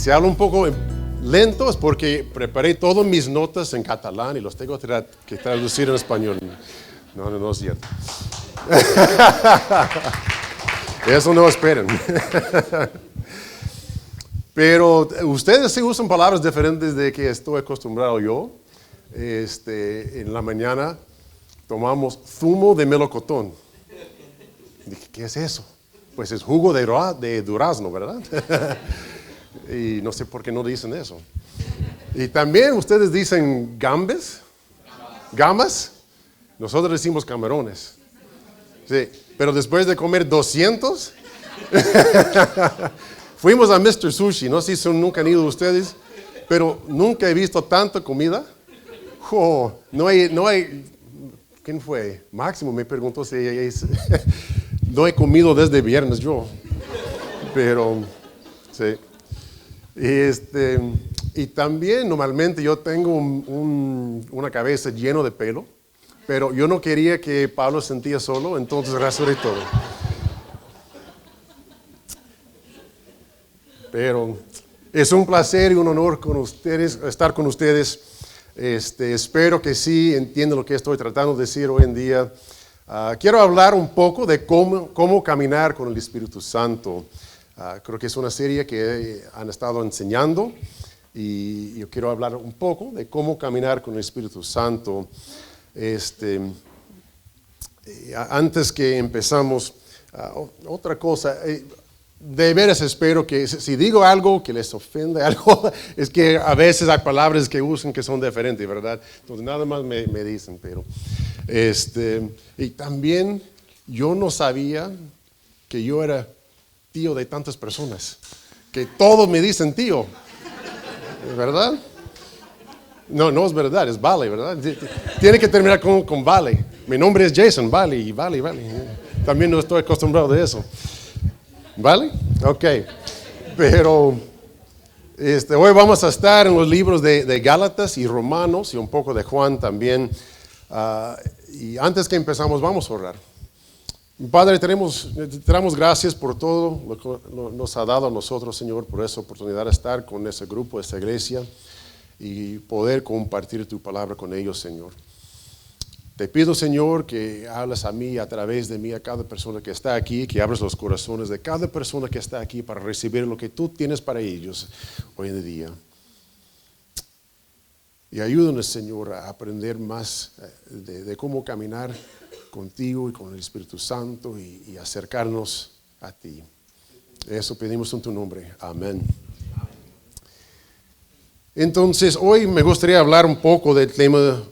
si hablo un poco lento es porque preparé todas mis notas en catalán y los tengo que traducir en español. No es cierto. Eso no esperen. Pero ustedes sí usan palabras diferentes de que estoy acostumbrado yo. En la mañana tomamos zumo de melocotón. Dije, ¿qué es eso? Pues es jugo de durazno, ¿verdad? Y no sé por qué no dicen eso. Y también ustedes dicen gambas. Nosotros decimos camarones. Sí, pero después de comer 200, fuimos a Mr. Sushi. No sé si nunca han ido ustedes, pero nunca he visto tanta comida. Oh, no hay. ¿Quién fue? Máximo me preguntó si no he comido desde viernes yo. Pero, sí. Y también normalmente yo tengo una cabeza llena de pelo, pero yo no quería que Pablo se sentía solo, entonces rasuré todo. Pero es un placer y un honor con ustedes, estar con ustedes. Espero que sí entiendan lo que estoy tratando de decir hoy en día. Quiero hablar un poco de cómo caminar con el Espíritu Santo. Creo que es una serie que han estado enseñando y yo quiero hablar un poco de cómo caminar con el Espíritu Santo. Antes que empezamos, otra cosa, de veras espero que si digo algo que les ofende, algo, es que a veces hay palabras que usan que son diferentes, ¿verdad? Entonces nada más me dicen, pero y también yo no sabía que yo era tío de tantas personas, que todos me dicen tío, ¿verdad? No es verdad, es Vale, ¿verdad? Tiene que terminar con Vale. Mi nombre es Jason, Vale. También no estoy acostumbrado de eso. ¿Vale? Ok. Pero hoy vamos a estar en los libros de Gálatas y Romanos y un poco de Juan también. Y antes que empezamos, vamos a orar. Padre, te damos gracias por todo lo que nos ha dado a nosotros, Señor, por esa oportunidad de estar con ese grupo, esta iglesia, y poder compartir tu palabra con ellos, Señor. Te pido, Señor, que hables a mí, a través de mí, a cada persona que está aquí, que abres los corazones de cada persona que está aquí para recibir lo que tú tienes para ellos hoy en día. Y ayúdanos, Señor, a aprender más de cómo caminar contigo y con el Espíritu Santo y acercarnos a ti. Eso pedimos en tu nombre. Amén. Entonces, hoy me gustaría hablar un poco del tema,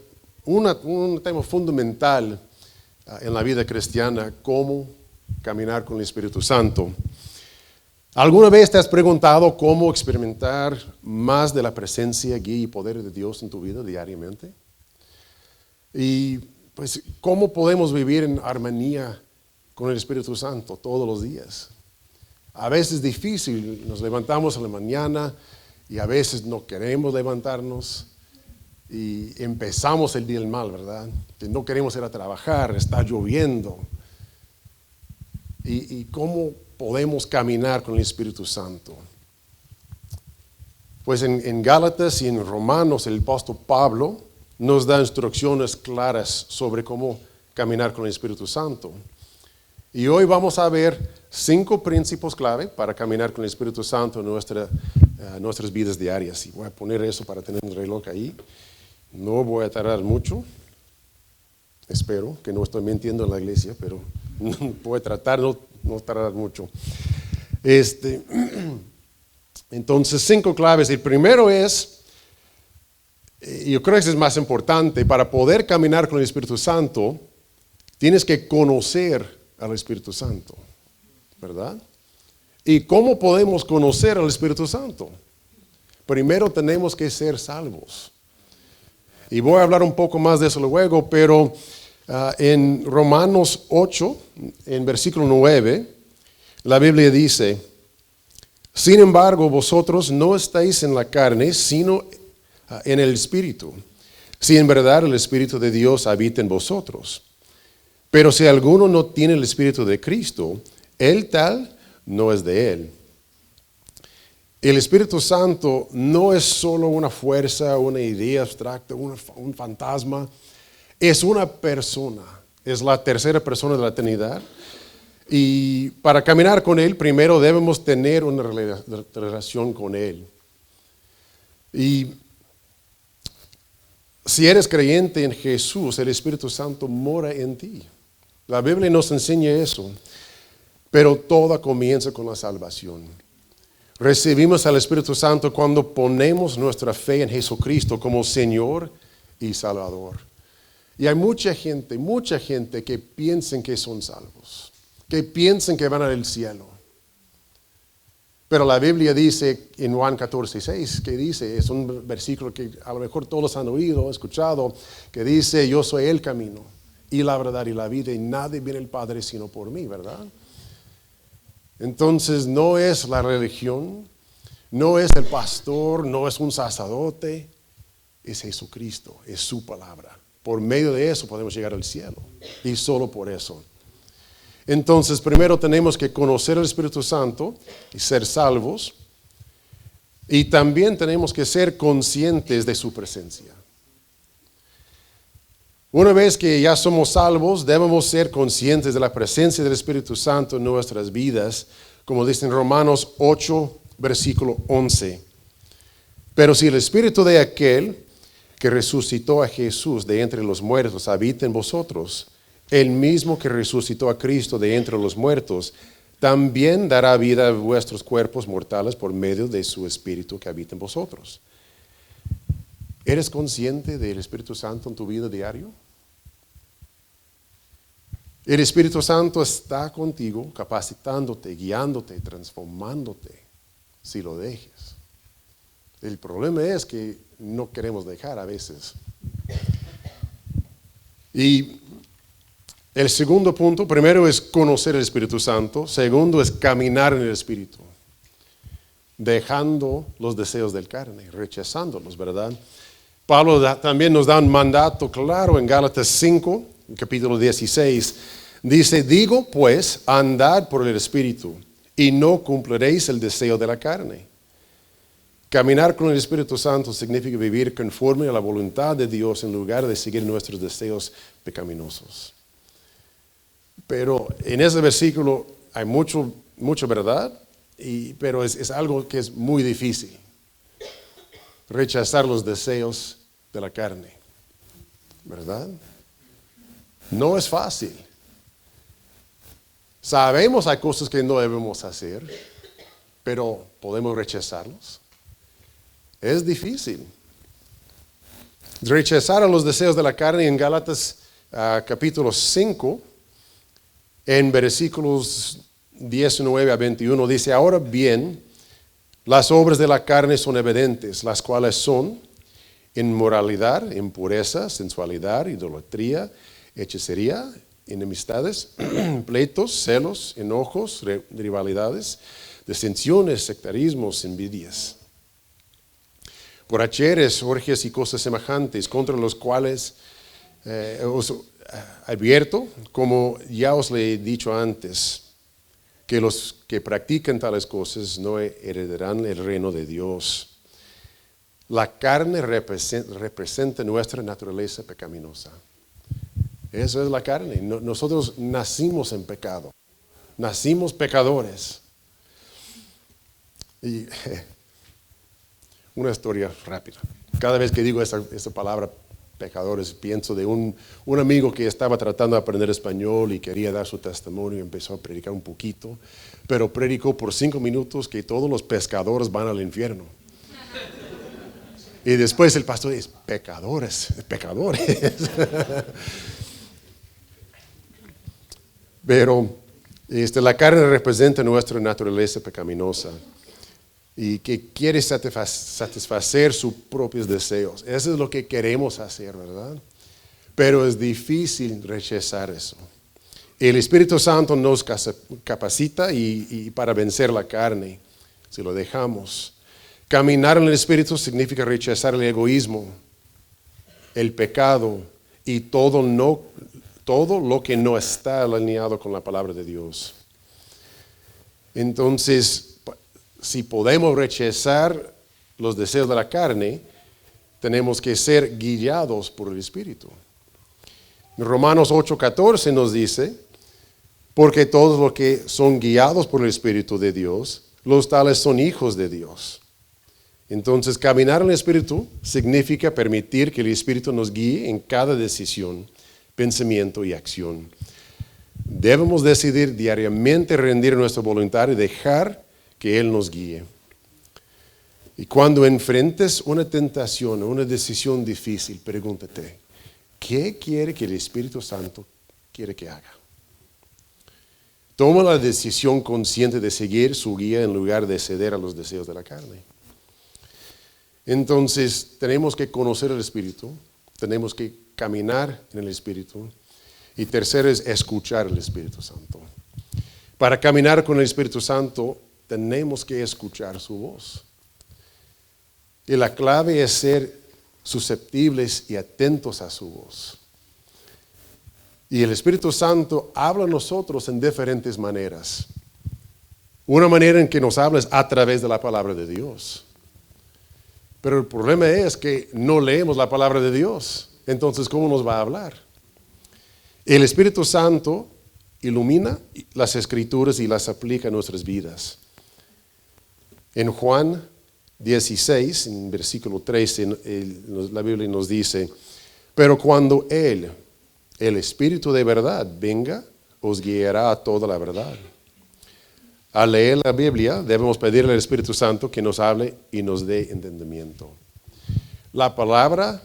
un tema fundamental en la vida cristiana, cómo caminar con el Espíritu Santo. ¿Alguna vez te has preguntado cómo experimentar más de la presencia, guía y poder de Dios en tu vida diariamente? Y pues, ¿cómo podemos vivir en armonía con el Espíritu Santo todos los días? A veces es difícil, nos levantamos a la mañana y a veces no queremos levantarnos y empezamos el día mal, ¿verdad? Que no queremos ir a trabajar, está lloviendo. ¿Y cómo podemos caminar con el Espíritu Santo? Pues en Gálatas y en Romanos el apóstol Pablo nos da instrucciones claras sobre cómo caminar con el Espíritu Santo. Y hoy vamos a ver 5 principios clave para caminar con el Espíritu Santo en nuestras vidas diarias. Y voy a poner eso para tener un reloj ahí. No voy a tardar mucho. Espero que no estoy mintiendo en la iglesia, pero voy a tratar no tardar mucho. Entonces, 5 claves. El primero es, yo creo que es más importante, para poder caminar con el Espíritu Santo, tienes que conocer al Espíritu Santo, ¿verdad? ¿Y cómo podemos conocer al Espíritu Santo? Primero tenemos que ser salvos. Y voy a hablar un poco más de eso luego, pero en Romanos 8, en versículo 9, la Biblia dice: sin embargo, vosotros no estáis en la carne, sino en el Espíritu, si en verdad el Espíritu de Dios habita en vosotros. Pero si alguno no tiene el Espíritu de Cristo, el tal no es de él. El Espíritu Santo no es solo una fuerza, una idea abstracta, un fantasma. Es una persona. Es la tercera persona de la Trinidad. Y para caminar con Él, primero debemos tener una relación con Él. Y si eres creyente en Jesús, el Espíritu Santo mora en ti. La Biblia nos enseña eso. Pero todo comienza con la salvación. Recibimos al Espíritu Santo cuando ponemos nuestra fe en Jesucristo como Señor y Salvador. Y hay mucha gente que piensan que son salvos, que piensan que van al cielo. Pero la Biblia dice en Juan 14:6, que dice, es un versículo que a lo mejor todos han oído, escuchado, que dice, yo soy el camino y la verdad y la vida, y nadie viene al Padre sino por mí, ¿verdad? Entonces no es la religión, no es el pastor, no es un sacerdote, es Jesucristo, es su palabra. Por medio de eso podemos llegar al cielo, y solo por eso. Entonces primero tenemos que conocer al Espíritu Santo y ser salvos, y también tenemos que ser conscientes de su presencia. Una vez que ya somos salvos, debemos ser conscientes de la presencia del Espíritu Santo en nuestras vidas, como dice en Romanos 8, versículo 11. Pero si el Espíritu de aquel que resucitó a Jesús de entre los muertos habita en vosotros, el mismo que resucitó a Cristo de entre los muertos, también dará vida a vuestros cuerpos mortales por medio de su Espíritu que habita en vosotros. ¿Eres consciente del Espíritu Santo en tu vida diaria? El Espíritu Santo está contigo, capacitándote, guiándote, transformándote, si lo dejes. El problema es que no queremos dejar a veces. Y el segundo punto, primero es conocer el Espíritu Santo, segundo es caminar en el Espíritu, dejando los deseos del carne, rechazándolos, ¿verdad? Pablo también nos da un mandato claro en Gálatas 5, capítulo 16, dice, digo pues, andad por el Espíritu, y no cumpliréis el deseo de la carne. Caminar con el Espíritu Santo significa vivir conforme a la voluntad de Dios en lugar de seguir nuestros deseos pecaminosos. Pero en ese versículo hay mucha verdad, pero es algo que es muy difícil. Rechazar los deseos de la carne, ¿verdad? No es fácil. Sabemos hay cosas que no debemos hacer, pero podemos rechazarlos. Es difícil. Rechazar a los deseos de la carne en Gálatas capítulo 5, en versículos 19 a 21, dice, ahora bien, las obras de la carne son evidentes, las cuales son inmoralidad, impureza, sensualidad, idolatría, hechicería, enemistades, pleitos, celos, enojos, rivalidades, disensiones, sectarismos, envidias, borracheras, orgías y cosas semejantes, contra los cuales os advierto, como ya os le he dicho antes, que los que practican tales cosas no heredarán el reino de Dios. La carne representa nuestra naturaleza pecaminosa. Eso es la carne. Nosotros nacimos en pecado. Nacimos pecadores. Y una historia rápida. Cada vez que digo esa palabra pecadores, pienso de un amigo que estaba tratando de aprender español y quería dar su testimonio y empezó a predicar un poquito, pero predicó por 5 minutos que todos los pescadores van al infierno. Y después el pastor dice, pecadores. Pero la carne representa nuestra naturaleza pecaminosa y que quiere satisfacer sus propios deseos. Eso es lo que queremos hacer, ¿verdad? Pero es difícil rechazar eso. El Espíritu Santo nos capacita y para vencer la carne, si lo dejamos. Caminar en el Espíritu significa rechazar el egoísmo, el pecado y todo lo que no está alineado con la palabra de Dios. Entonces, si podemos rechazar los deseos de la carne, tenemos que ser guiados por el Espíritu. Romanos 8:14 nos dice, porque todos los que son guiados por el Espíritu de Dios, los tales son hijos de Dios. Entonces, caminar en el Espíritu significa permitir que el Espíritu nos guíe en cada decisión, pensamiento y acción. Debemos decidir diariamente rendir nuestra voluntad y dejar que Él nos guíe. Y cuando enfrentes una tentación o una decisión difícil, pregúntate, ¿qué quiere que el Espíritu Santo quiere que haga? Toma la decisión consciente de seguir su guía en lugar de ceder a los deseos de la carne. Entonces, tenemos que conocer el Espíritu, tenemos que caminar en el Espíritu, y tercero es escuchar el Espíritu Santo. Para caminar con el Espíritu Santo, tenemos que escuchar su voz. Y la clave es ser susceptibles y atentos a su voz. Y el Espíritu Santo habla a nosotros en diferentes maneras. Una manera en que nos habla es a través de la palabra de Dios. Pero el problema es que no leemos la palabra de Dios. Entonces, ¿cómo nos va a hablar? El Espíritu Santo ilumina las Escrituras y las aplica a nuestras vidas. En Juan 16, en versículo 13, la Biblia nos dice, pero cuando Él, el Espíritu de verdad, venga, os guiará a toda la verdad. Al leer la Biblia, debemos pedirle al Espíritu Santo que nos hable y nos dé entendimiento. La palabra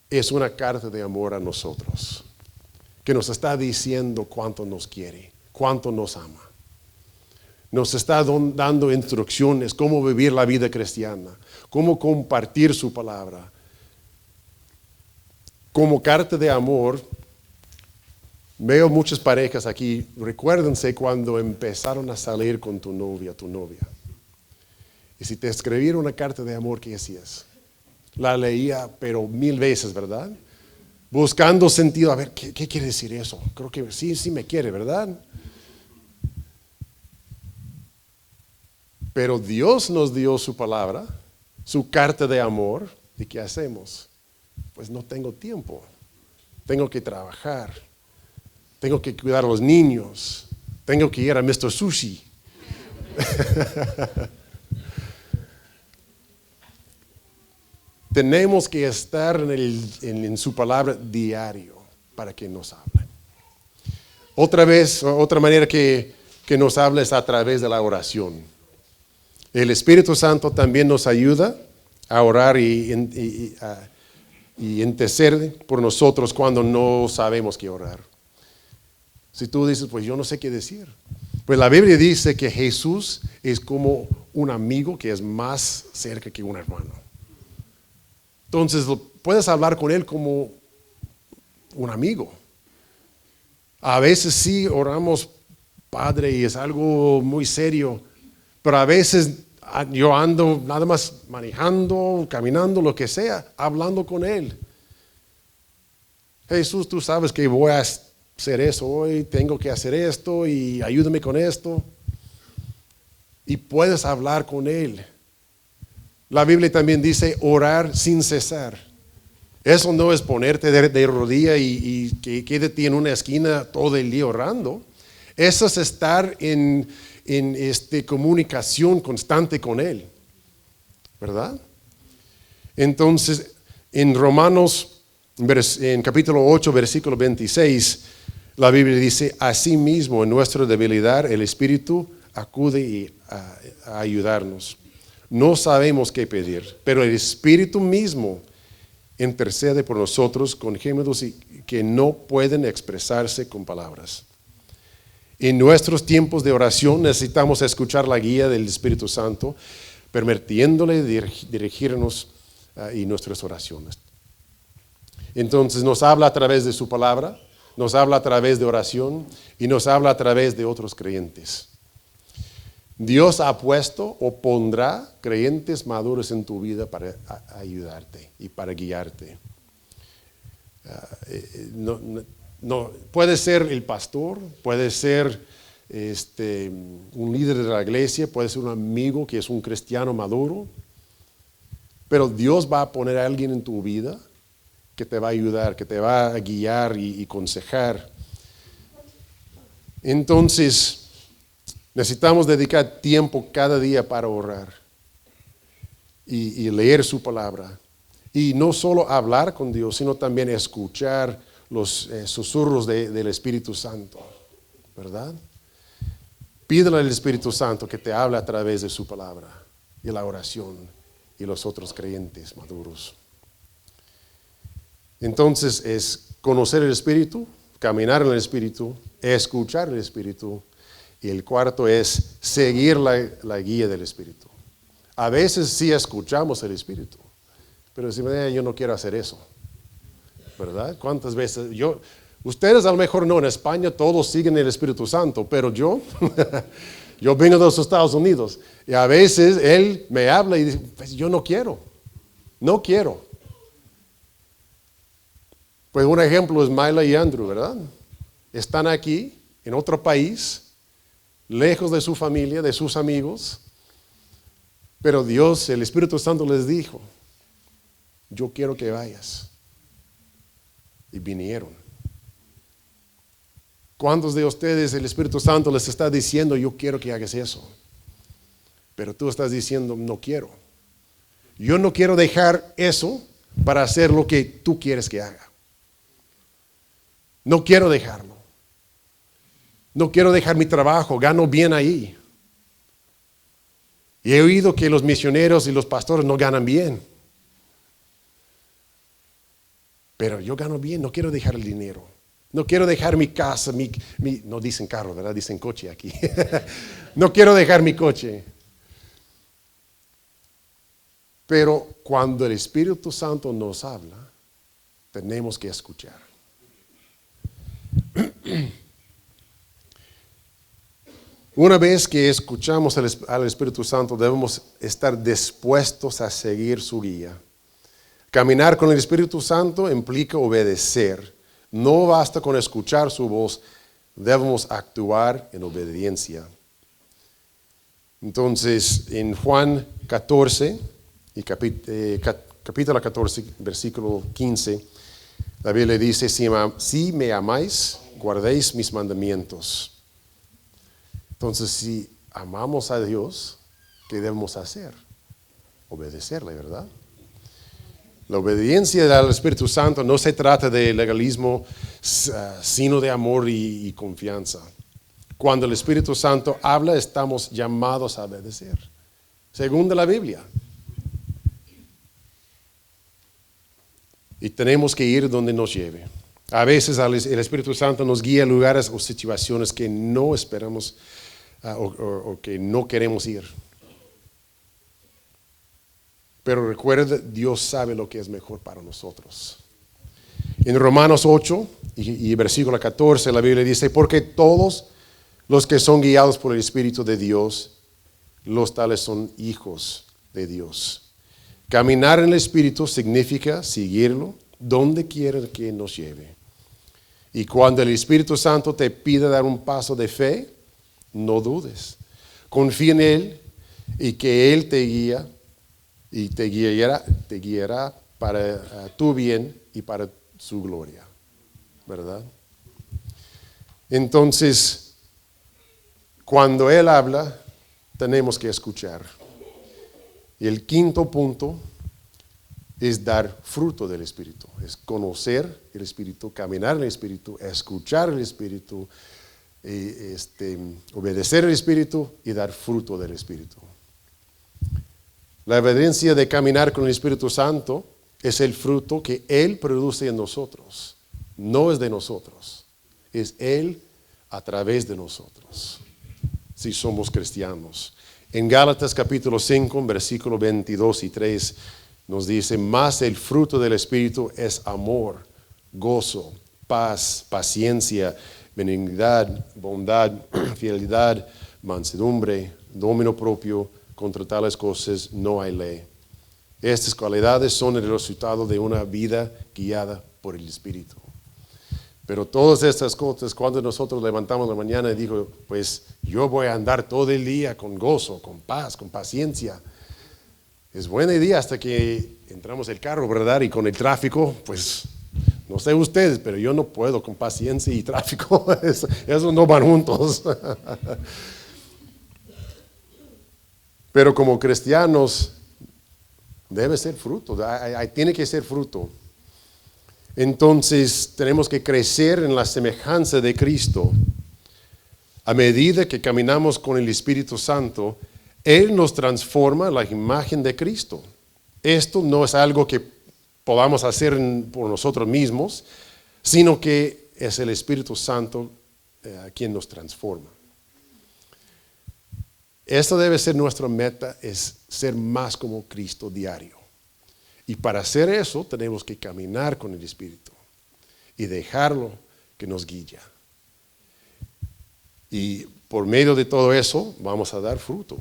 es una carta de amor a nosotros, que nos está diciendo cuánto nos quiere, cuánto nos ama. Nos está dando instrucciones, cómo vivir la vida cristiana, cómo compartir su palabra. Como carta de amor, veo muchas parejas aquí, recuérdense cuando empezaron a salir con tu novia, tu novia. Y si te escribieron una carta de amor, ¿qué hacías? La leía, pero 1000 veces, ¿verdad? Buscando sentido, a ver, ¿qué quiere decir eso? Creo que sí me quiere, ¿verdad? Pero Dios nos dio su palabra, su carta de amor, ¿y qué hacemos? Pues no tengo tiempo, tengo que trabajar, tengo que cuidar a los niños, tengo que ir a Mr. Sushi. Tenemos que estar en su palabra diario para que nos hable. Otra manera que nos habla es a través de la oración. El Espíritu Santo también nos ayuda a orar y interceder por nosotros cuando no sabemos qué orar. Si tú dices, pues yo no sé qué decir. Pues la Biblia dice que Jesús es como un amigo que es más cerca que un hermano. Entonces puedes hablar con él como un amigo. A veces sí oramos, Padre, y es algo muy serio, pero a veces yo ando nada más manejando, caminando, lo que sea, hablando con él. Jesús, tú sabes que voy a hacer eso hoy, tengo que hacer esto y ayúdame con esto. Y puedes hablar con él. La Biblia también dice orar sin cesar. Eso no es ponerte de rodilla y que quédate en una esquina todo el día orando. Eso es estar en comunicación constante con Él, ¿verdad? Entonces, en Romanos, en capítulo 8, versículo 26, la Biblia dice, asimismo en nuestra debilidad el Espíritu acude a ayudarnos. No sabemos qué pedir, pero el Espíritu mismo intercede por nosotros con gemidos que no pueden expresarse con palabras. En nuestros tiempos de oración necesitamos escuchar la guía del Espíritu Santo, permitiéndole dirigirnos en nuestras oraciones. Entonces nos habla a través de su palabra, nos habla a través de oración y nos habla a través de otros creyentes. Dios ha puesto o pondrá creyentes maduros en tu vida para ayudarte y para guiarte. No, puede ser el pastor, puede ser un líder de la iglesia, puede ser un amigo que es un cristiano maduro, pero Dios va a poner a alguien en tu vida que te va a ayudar, que te va a guiar y aconsejar. Entonces, necesitamos dedicar tiempo cada día para orar y leer su palabra. Y no solo hablar con Dios, sino también escuchar los susurros del Espíritu Santo, ¿verdad? Pídele al Espíritu Santo que te hable a través de su palabra y la oración y los otros creyentes maduros. Entonces es conocer el Espíritu, caminar en el Espíritu, escuchar el Espíritu, y el cuarto es seguir la guía del Espíritu. A veces sí escuchamos el Espíritu, pero decimos, yo no quiero hacer eso, ¿verdad? ¿Cuántas veces? Ustedes a lo mejor no, en España todos siguen el Espíritu Santo, pero yo vengo de los Estados Unidos, y a veces Él me habla y dice, pues yo no quiero. Pues un ejemplo es Myla y Andrew, ¿verdad? Están aquí, en otro país, lejos de su familia, de sus amigos, pero Dios, el Espíritu Santo les dijo, yo quiero que vayas. Y vinieron. ¿Cuántos de ustedes el Espíritu Santo les está diciendo, yo quiero que hagas eso? Pero tú estás diciendo, no quiero. Yo no quiero dejar eso para hacer lo que tú quieres que haga. No quiero dejarlo. No quiero dejar mi trabajo, gano bien ahí. Y he oído que los misioneros y los pastores no ganan bien. Pero yo gano bien, no quiero dejar el dinero. No quiero dejar mi casa, no dicen carro, ¿verdad? Dicen coche aquí. No quiero dejar mi coche. Pero cuando el Espíritu Santo nos habla, tenemos que escuchar. Una vez que escuchamos al Espíritu Santo, debemos estar dispuestos a seguir su guía. Caminar con el Espíritu Santo implica obedecer. No basta con escuchar su voz, debemos actuar en obediencia. Entonces, en Juan 14, capítulo 14, versículo 15, la Biblia dice, si me amáis, guardéis mis mandamientos. Entonces, si amamos a Dios, ¿qué debemos hacer? Obedecerle, ¿verdad? La obediencia al Espíritu Santo no se trata de legalismo, sino de amor y confianza. Cuando el Espíritu Santo habla, estamos llamados a obedecer, según la Biblia. Y tenemos que ir donde nos lleve. A veces el Espíritu Santo nos guía a lugares o situaciones que no esperamos o que no queremos ir. Pero recuerda, Dios sabe lo que es mejor para nosotros. En Romanos 8 y versículo 14, la Biblia dice, porque todos los que son guiados por el Espíritu de Dios, los tales son hijos de Dios. Caminar en el Espíritu significa seguirlo donde quiera que nos lleve. Y cuando el Espíritu Santo te pide dar un paso de fe, no dudes. Confía en Él y que Él te guía y te guiará para tu bien y para su gloria, ¿verdad? Entonces, cuando Él habla, tenemos que escuchar. Y el quinto punto es dar fruto del Espíritu, es conocer el Espíritu, caminar en el Espíritu, escuchar el Espíritu, obedecer el Espíritu y dar fruto del Espíritu. La evidencia de caminar con el Espíritu Santo es el fruto que Él produce en nosotros. No es de nosotros, es Él a través de nosotros, si somos cristianos. En Gálatas capítulo 5, versículo 22 y 3, nos dice, mas el fruto del Espíritu es amor, gozo, paz, paciencia, benignidad, bondad, fidelidad, mansedumbre, dominio propio. Contra tales cosas no hay ley. Estas cualidades son el resultado de una vida guiada por el Espíritu. Pero todas estas cosas, cuando nosotros levantamos la mañana y digo, pues yo voy a andar todo el día con gozo, con paz, con paciencia. Es buena idea hasta que entramos el carro, ¿verdad? Y con el tráfico, pues no sé ustedes, pero yo no puedo con paciencia y tráfico. Eso no van juntos. Pero como cristianos, debe ser fruto, tiene que ser fruto. Entonces tenemos que crecer en la semejanza de Cristo. A medida que caminamos con el Espíritu Santo, Él nos transforma a la imagen de Cristo. Esto no es algo que podamos hacer por nosotros mismos, sino que es el Espíritu Santo quien nos transforma. Esta debe ser nuestra meta, es ser más como Cristo diario. Y para hacer eso tenemos que caminar con el Espíritu y dejarlo que nos guíe. Y por medio de todo eso vamos a dar fruto.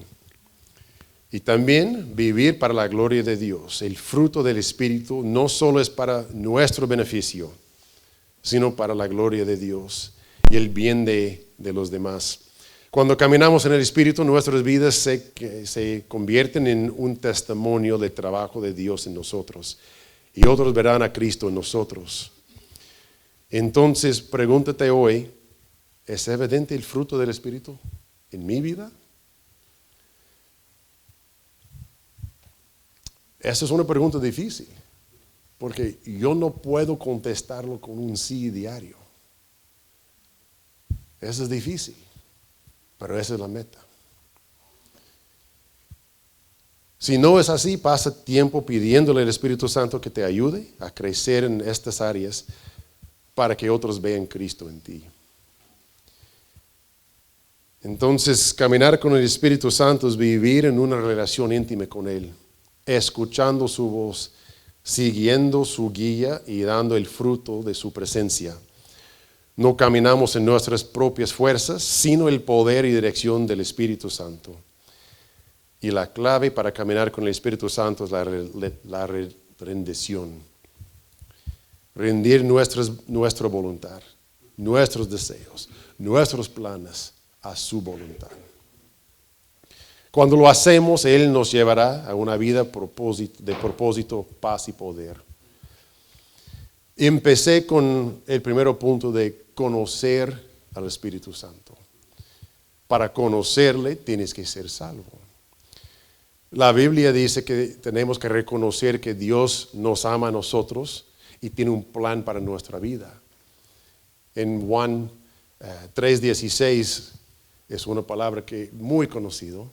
Y también vivir para la gloria de Dios. El fruto del Espíritu no solo es para nuestro beneficio, sino para la gloria de Dios y el bien de los demás. Cuando caminamos en el Espíritu, nuestras vidas se convierten en un testimonio del trabajo de Dios en nosotros. Y otros verán a Cristo en nosotros. Entonces, pregúntate hoy, ¿es evidente el fruto del Espíritu en mi vida? Esa es una pregunta difícil, porque yo no puedo contestarlo con un sí diario. Eso es difícil. Pero esa es la meta. Si no es así, pasa tiempo pidiéndole al Espíritu Santo que te ayude a crecer en estas áreas para que otros vean Cristo en ti. Entonces, caminar con el Espíritu Santo es vivir en una relación íntima con Él, escuchando su voz, siguiendo su guía y dando el fruto de su presencia. No caminamos en nuestras propias fuerzas, sino el poder y dirección del Espíritu Santo. Y la clave para caminar con el Espíritu Santo es la rendición. Rendir nuestra voluntad, nuestros deseos, nuestros planes a su voluntad. Cuando lo hacemos, Él nos llevará a una vida de propósito, paz y poder. Empecé con el primer punto de conocer al Espíritu Santo. Para conocerle tienes que ser salvo. La Biblia dice que tenemos que reconocer que Dios nos ama a nosotros y tiene un plan para nuestra vida. En Juan 3:16 es una palabra que muy conocido,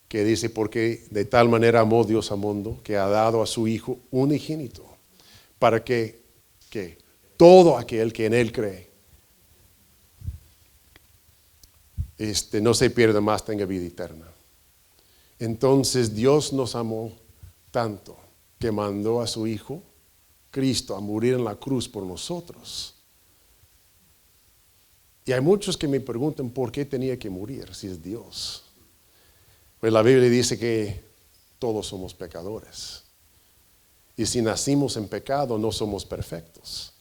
que dice, porque de tal manera amó Dios al mundo que ha dado a su Hijo unigénito, para que todo aquel que en Él cree no se pierda más, tenga vida eterna. Entonces Dios nos amó tanto que mandó a su Hijo Cristo a morir en la cruz por nosotros. Y hay muchos que me preguntan por qué tenía que morir si es Dios. Pues la Biblia dice que todos somos pecadores. Y si nacimos en pecado no somos perfectos.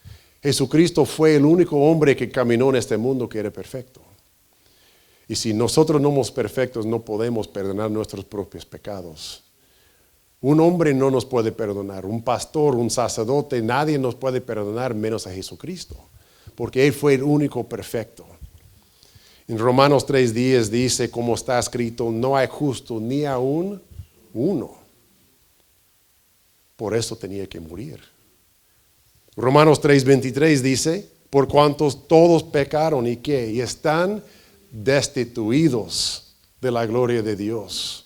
Jesucristo fue el único hombre que caminó en este mundo que era perfecto. Y si nosotros no somos perfectos, no podemos perdonar nuestros propios pecados. Un hombre no nos puede perdonar, un pastor, un sacerdote, nadie nos puede perdonar menos a Jesucristo, porque Él fue el único perfecto. En Romanos 3:10 dice, como está escrito, no hay justo ni aún uno. Por eso tenía que morir. Romanos 3:23 dice, por cuantos todos pecaron y están destituidos de la gloria de Dios.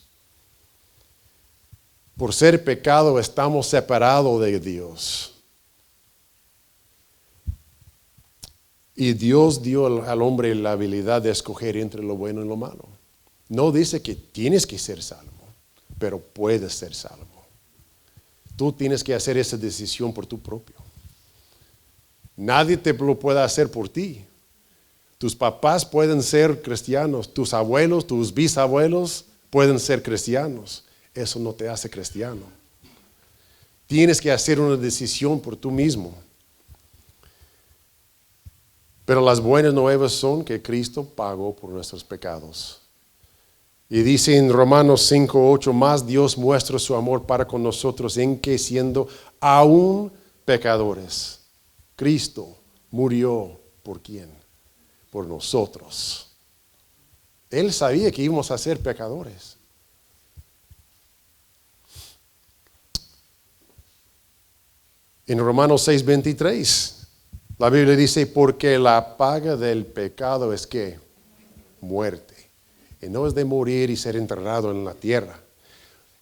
Por ser pecado estamos separados de Dios. Y Dios dio al hombre la habilidad de escoger entre lo bueno y lo malo. No dice que tienes que ser salvo, pero puedes ser salvo. Tú tienes que hacer esa decisión por tu propio. Nadie te lo puede hacer por ti. Tus papás pueden ser cristianos, tus abuelos, tus bisabuelos pueden ser cristianos. Eso no te hace cristiano. Tienes que hacer una decisión por tú mismo. Pero las buenas nuevas son que Cristo pagó por nuestros pecados. Y dice en Romanos 5:8, más Dios muestra su amor para con nosotros en que siendo aún pecadores, Cristo murió ¿por quién? Por nosotros. Él sabía que íbamos a ser pecadores. En Romanos 6:23, la Biblia dice, porque la paga del pecado es ¿qué? Muerte. Y no es de morir y ser enterrado en la tierra.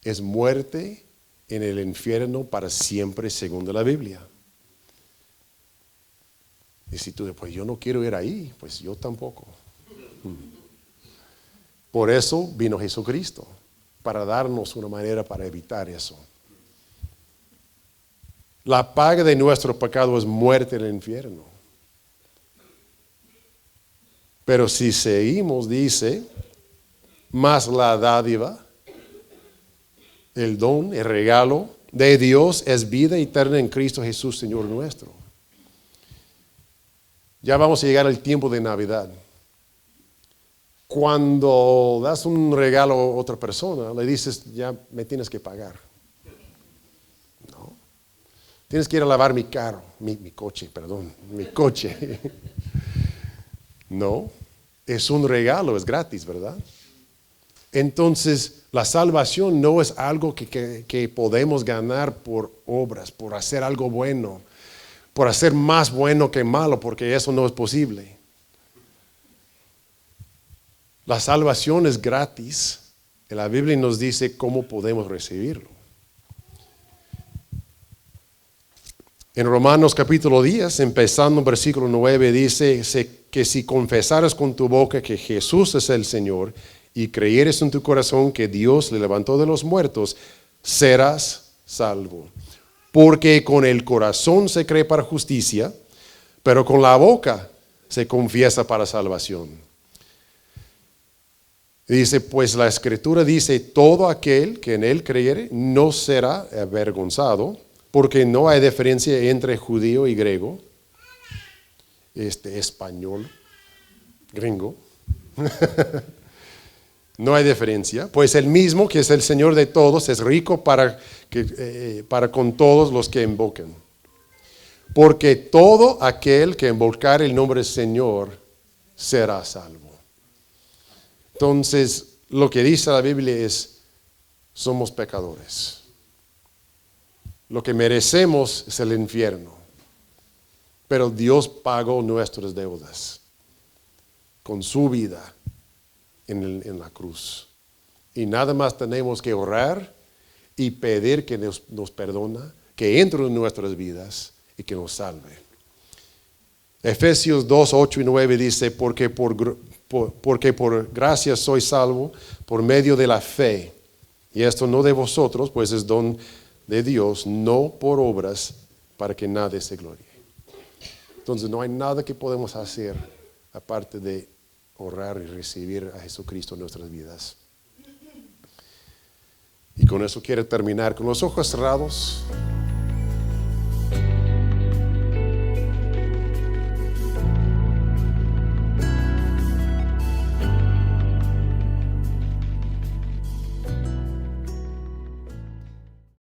Es muerte en el infierno para siempre, según la Biblia. Y si tú dices, pues yo no quiero ir ahí, pues yo tampoco. Por eso vino Jesucristo, para darnos una manera para evitar eso. La paga de nuestro pecado es muerte en el infierno. Pero si seguimos, dice, más la dádiva, el don, el regalo de Dios es vida eterna en Cristo Jesús, Señor nuestro. Ya vamos a llegar al tiempo de Navidad. Cuando das un regalo a otra persona, le dices, ya me tienes que pagar. No. Tienes que ir a lavar mi carro, mi coche. No, es un regalo, es gratis, ¿verdad? Entonces, la salvación no es algo que podemos ganar por obras, por hacer algo bueno, por hacer más bueno que malo, porque eso no es posible. La salvación es gratis. Y la Biblia nos dice cómo podemos recibirlo. En Romanos capítulo 10, empezando en versículo 9, dice que si confesaras con tu boca que Jesús es el Señor y creyeres en tu corazón que Dios le levantó de los muertos, serás salvo. Porque con el corazón se cree para justicia, pero con la boca se confiesa para salvación. Dice, pues la Escritura dice, todo aquel que en él creyere no será avergonzado, porque no hay diferencia entre judío y griego, español, gringo. No hay diferencia, pues el mismo que es el Señor de todos es rico para con todos los que invoquen. Porque todo aquel que invocar el nombre del Señor será salvo. Entonces, lo que dice la Biblia es, somos pecadores. Lo que merecemos es el infierno. Pero Dios pagó nuestras deudas con su vida en la cruz. Y nada más tenemos que orar y pedir que nos perdona, que entre en nuestras vidas y que nos salve. Efesios 2, 8 y 9 dice, porque por gracia soy salvo por medio de la fe. Y esto no de vosotros, pues es don de Dios, no por obras, para que nadie se glorie. Entonces no hay nada que podemos hacer aparte de orar y recibir a Jesucristo en nuestras vidas. Y con eso quiero terminar con los ojos cerrados.